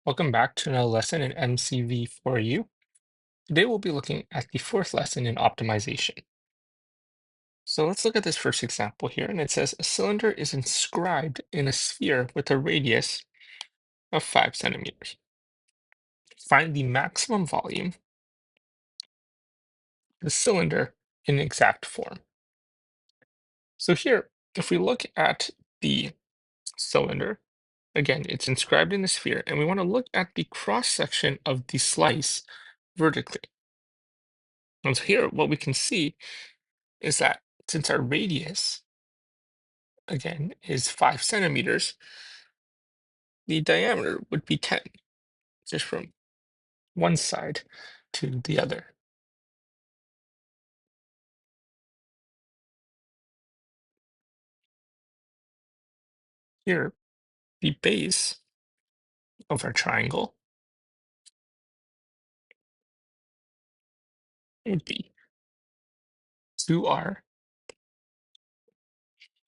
Welcome back to another lesson in MCV4U. Today we'll be looking at the fourth lesson in optimization. So let's look at this first example here, and it says a cylinder is inscribed in a sphere with a radius of 5 centimeters. Find the maximum volume of the cylinder in exact form. So here, if we look at the cylinder, again, it's inscribed in the sphere, and we want to look at the cross section of the slice vertically. And so here, what we can see is that since our radius, again, is 5 centimeters, the diameter would be 10, just from one side to the other. Here, the base of our triangle would be 2r,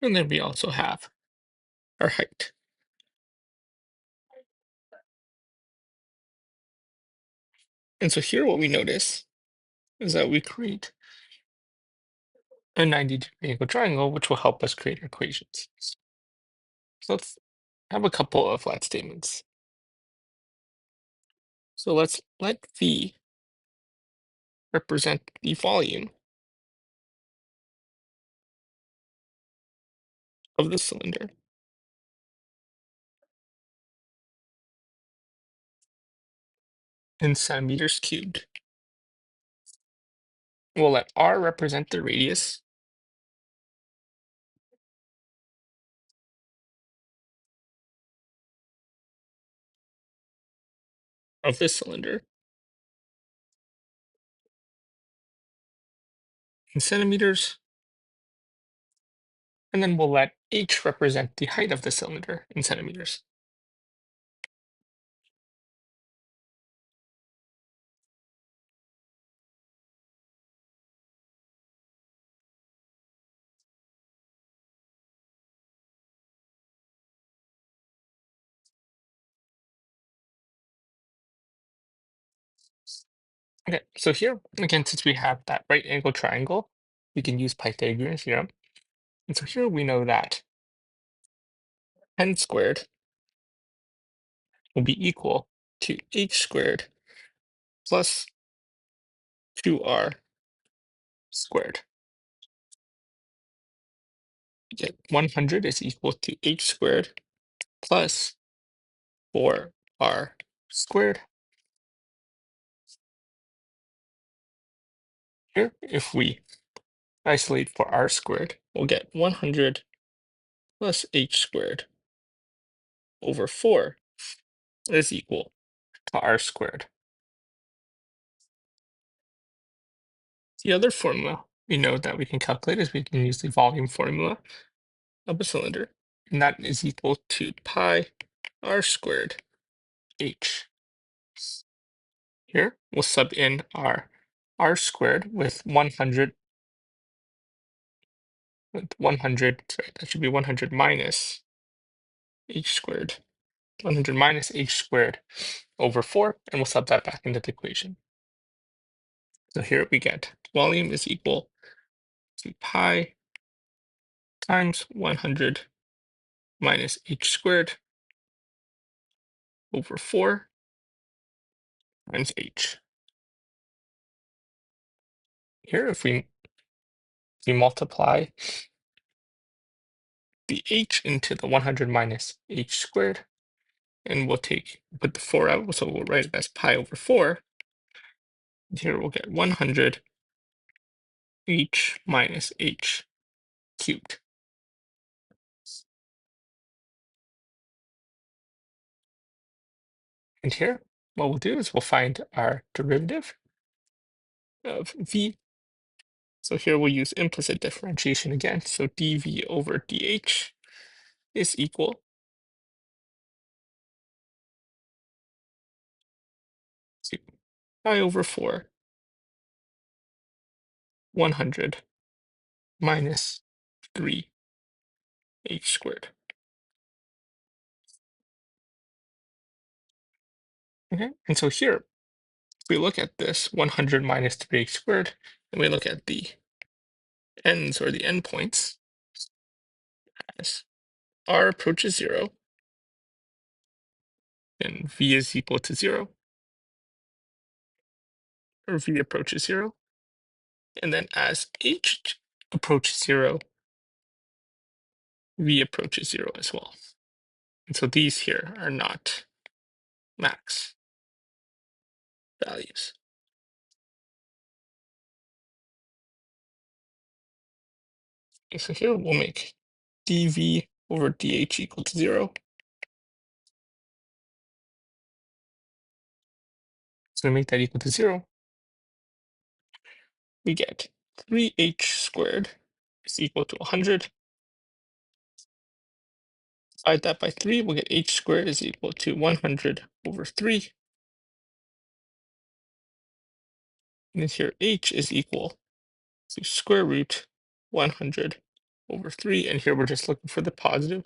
and then we also have our height. And so here what we notice is that we create a 90-degree angle triangle, which will help us create equations. So let's have a couple of flat statements. So let's let V represent the volume of the cylinder in centimeters cubed. We'll let R represent the radius of the cylinder in centimeters, and then we'll let H represent the height of the cylinder in centimeters. Okay, so here, again, since we have that right angle triangle, we can use Pythagorean theorem. And so here we know that 10 squared will be equal to H squared plus 2R squared. We get 100 is equal to H squared plus 4R squared. Here, if we isolate for R squared, we'll get 100 plus H squared over 4 is equal to R squared. The other formula we know that we can calculate is we can use the volume formula of a cylinder, and that is equal to pi R squared H. Here, we'll sub in our R squared with 100, sorry, that should be 100 minus H squared, 100 minus H squared over 4, and we'll sub that back into the equation. So here we get volume is equal to pi times 100 minus H squared over 4 times H. Here, if we multiply the H into the 100 minus H squared, and we'll put the 4 out, so we'll write it as pi over 4. Here we'll get 100 H minus H cubed. And here, what we'll do is we'll find our derivative of V. So here we'll use implicit differentiation again. So dV over dH is equal to pi over 4, 100 minus 3 H squared. Okay, and so here, if we look at this 100 minus 3x squared, and we look at the ends or the endpoints, as r approaches 0, then v is equal to 0, or v approaches 0, and then as h approaches 0, v approaches 0 as well. And so these here are not max values. Okay, so here we'll make dv over dh equal to 0. So to make that equal to 0, we get 3h squared is equal to 100. Divide that by 3, we'll get h squared is equal to 100 over 3. And then here h is equal to square root 100 over 3. And here we're just looking for the positive,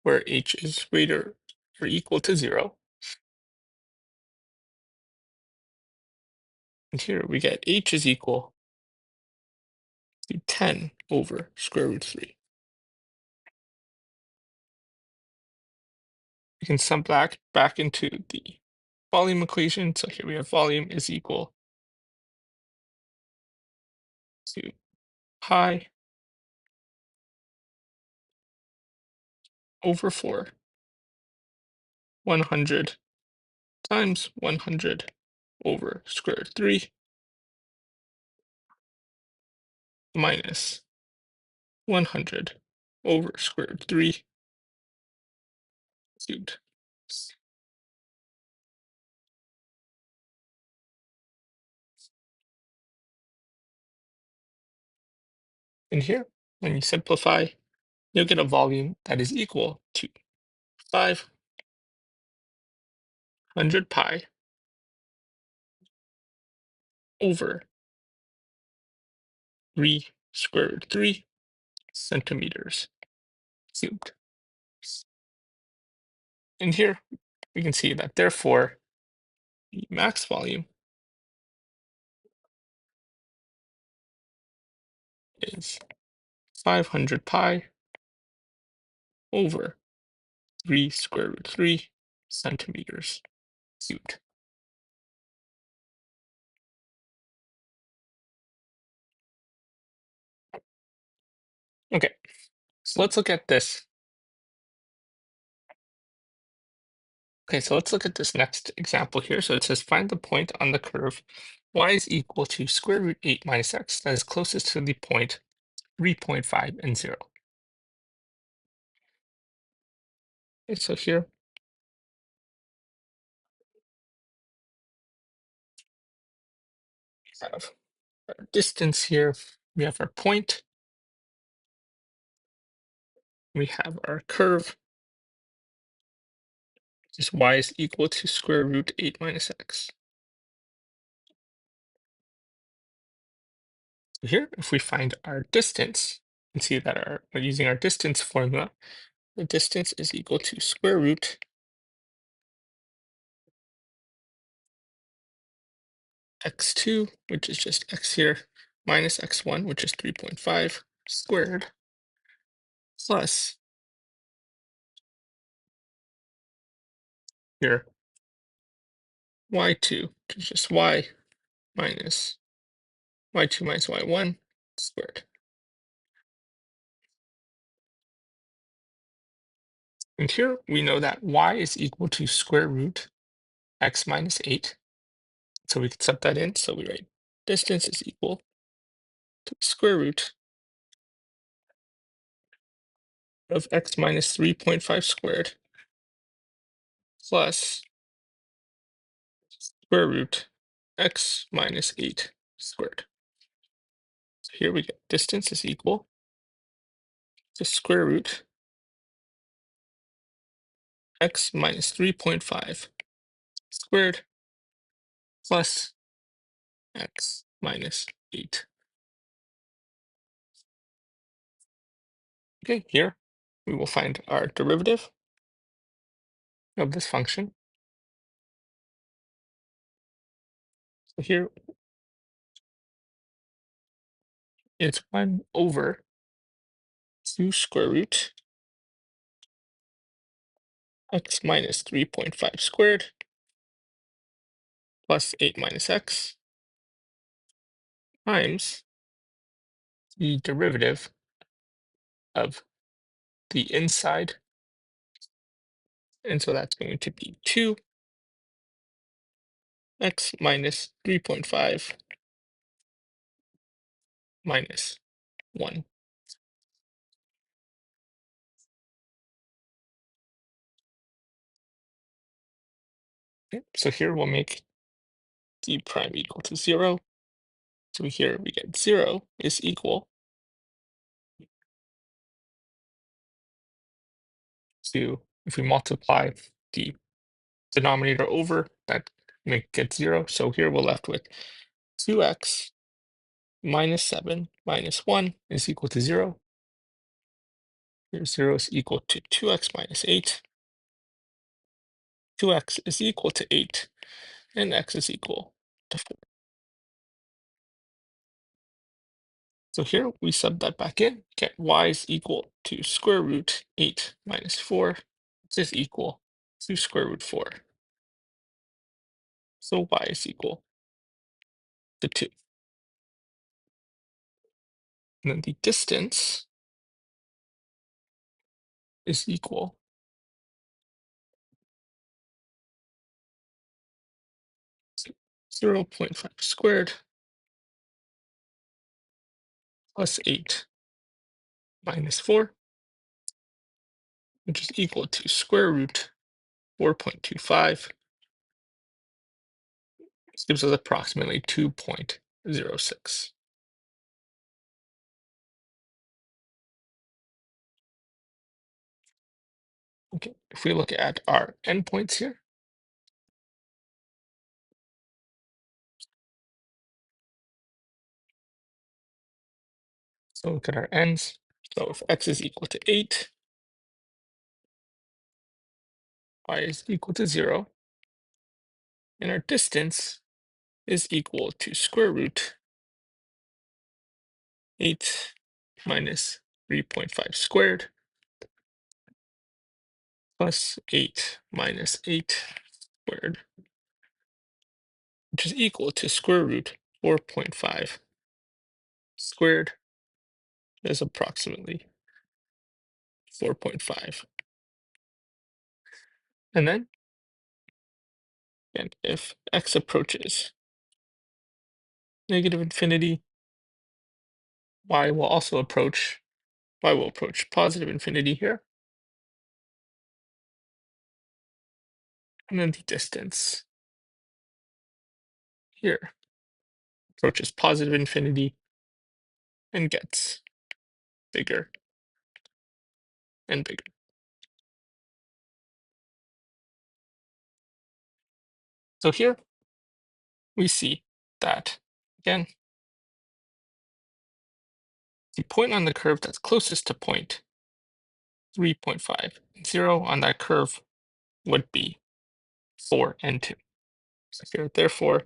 where h is greater or equal to 0. And here we get h is equal to 10 over square root 3. We can sum back into the volume equation. So here we have volume is equal to pi over 4, 100 times 100 over square root 3 minus 100 over square root 3 cubed. And here, when you simplify, you'll get a volume that is equal to 500 pi over 3 square root 3 centimeters cubed. And here we can see that therefore the max volume is 500 pi over 3 square root 3 centimeters cubed. Okay, so let's look at this. Okay, so let's look at this next example here. So it says find the point on the curve y is equal to square root 8 minus x that is closest to the point 3.5 and 0. Okay, so here we have our distance here. We have our point. We have our curve, which is y is equal to square root 8 minus x. So here, if we find our distance, you can see that we're using our distance formula. The distance is equal to square root x2, which is just x here, minus x1, which is 3.5 squared, plus here y2, which is just y minus y2 minus y1 squared. And here we know that y is equal to square root x minus 8. So we can sub that in. So we write distance is equal to square root of x minus 3.5 squared plus square root x minus 8 squared. So here we get distance is equal to square root x minus 3.5 squared plus x minus 8. Okay, here we will find our derivative of this function. So here it's 1 over 2 square root x minus 3.5 squared plus 8 minus x times the derivative of the inside. And so that's going to be 2x minus 3.5 minus 1. Okay, so here we'll make d prime equal to 0. So here we get 0 is equal to, if we multiply the denominator over, that make get 0. So here we're left with 2x minus 7 minus 1 is equal to 0. Here 0 is equal to 2x minus 8. 2x is equal to 8, and x is equal to 4. So here we sub that back in, get y is equal to square root 8 minus 4, which is equal to square root 4. So y is equal to 2. And then the distance is equal to 0.5 squared plus 8 minus 4, which is equal to square root 4.25. This gives us approximately 2.06. Okay, if we look at our endpoints here, so look at our ends. So if x is equal to 8, y is equal to 0, and our distance is equal to square root 8 minus 3.5 squared plus 8 minus 8 squared, which is equal to square root 4.5 squared is approximately 4.5. And then, and if x approaches negative infinity, y will also approach, y will approach positive infinity here. And then the distance here approaches positive infinity and gets bigger and bigger. So here we see that, again, the point on the curve that's closest to point 3.5, 0 on that curve would be 4 and 2. So here, therefore,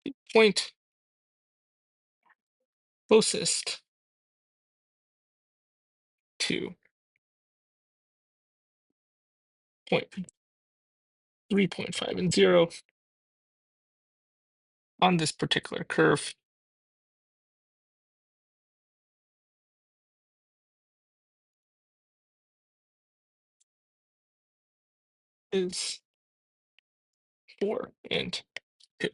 the point closest to point 3.5 and 0 on this particular curve is 4 and 2.